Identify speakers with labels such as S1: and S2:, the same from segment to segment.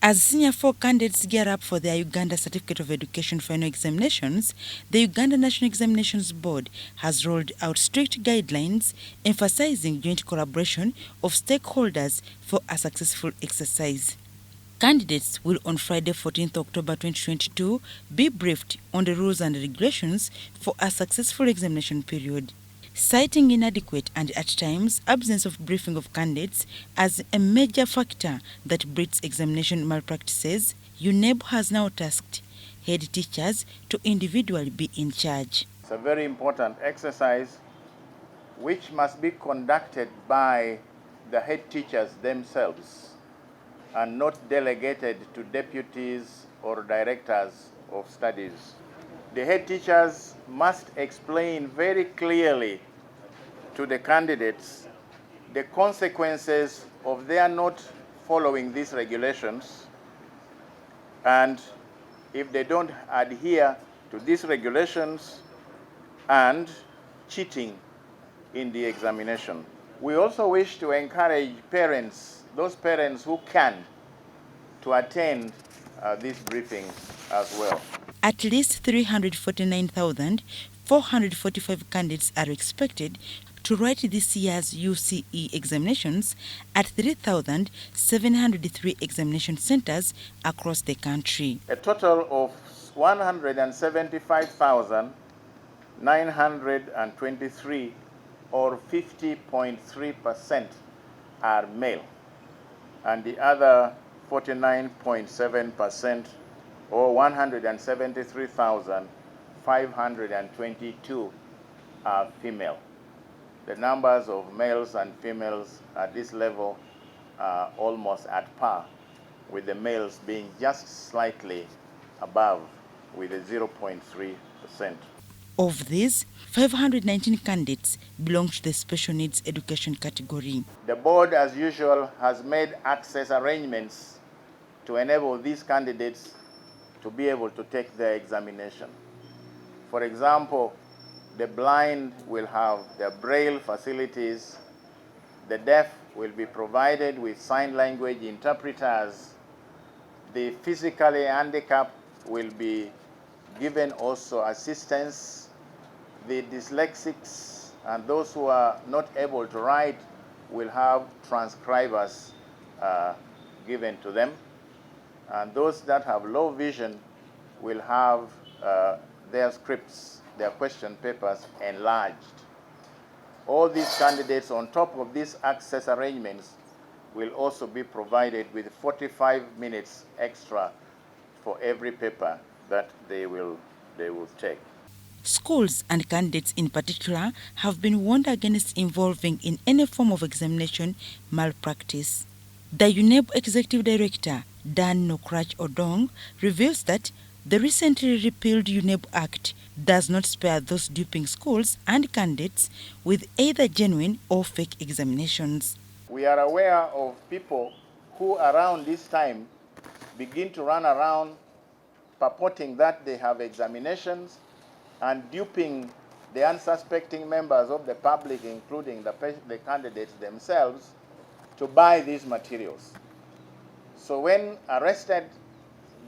S1: As Senior 4 candidates gear up for their Uganda Certificate of Education final examinations, the Uganda National Examinations Board has rolled out strict guidelines emphasizing joint collaboration of stakeholders for a successful exercise. Candidates will on Friday 14th October 2022 be briefed on the rules and regulations for a successful examination period. Citing inadequate and at times absence of briefing of candidates as a major factor that breeds examination malpractices, UNEB has now tasked head teachers to individually be in charge.
S2: It's a very important exercise which must be conducted by the head teachers themselves and not delegated to deputies or directors of studies. The head teachers must explain very clearly to the candidates the consequences of their not following these regulations, and if they don't adhere to these regulations, and cheating in the examination. We also wish to encourage parents, those parents who can, to attend these briefings as well.
S1: At least 349,445 candidates are expected to write this year's UCE examinations at 3,703 examination centers across the country.
S2: A total of 175,923 or 50.3% are male, and the other 49.7% or 173,522 are female. The numbers of males and females at this level are almost at par, with the males being just slightly above with a 0.3%.
S1: Of these, 519 candidates belong to the special needs education category.
S2: The board, as usual, has made access arrangements to enable these candidates to be able to take their examination. For example, the blind will have their braille facilities, the deaf will be provided with sign language interpreters, the physically handicapped will be given also assistance, the dyslexics and those who are not able to write will have transcribers given to them, and those that have low vision will have their scripts, their question papers enlarged. All these candidates, on top of these access arrangements, will also be provided with 45 minutes extra for every paper that they will take.
S1: Schools and candidates in particular have been warned against involving in any form of examination malpractice. The UNEB Executive Director, Dan Nokrach Odong, reveals that the recently repealed UNEB Act does not spare those duping schools and candidates with either genuine or fake examinations.
S2: We are aware of people who around this time begin to run around purporting that they have examinations and duping the unsuspecting members of the public, including the candidates themselves, to buy these materials. So when arrested,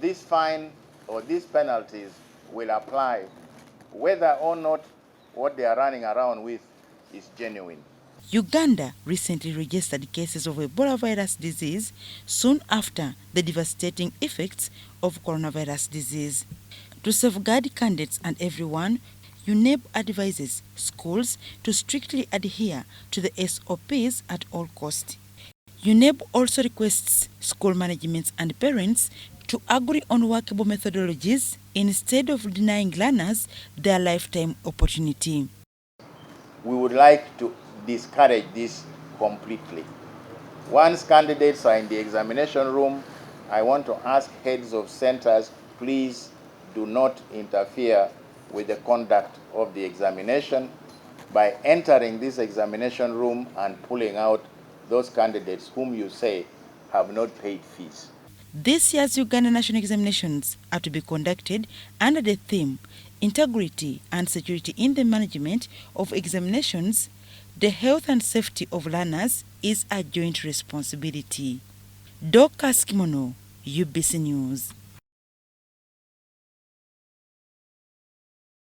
S2: this fine or these penalties will apply, whether or not what they are running around with is genuine.
S1: Uganda recently registered cases of Ebola virus disease soon after the devastating effects of coronavirus disease. To safeguard candidates and everyone, UNEB advises schools to strictly adhere to the SOPs at all costs. UNEB also requests school managements and parents to agree on workable methodologies instead of denying learners their lifetime opportunity.
S2: We would like to discourage this completely. Once candidates are in the examination room, I want to ask heads of centers, please do not interfere with the conduct of the examination by entering this examination room and pulling out those candidates whom you say have not paid fees.
S1: This year's Uganda National Examinations are to be conducted under the theme Integrity and Security in the Management of Examinations. The health and safety of learners is a joint responsibility. Dorcas Kimono, UBC News.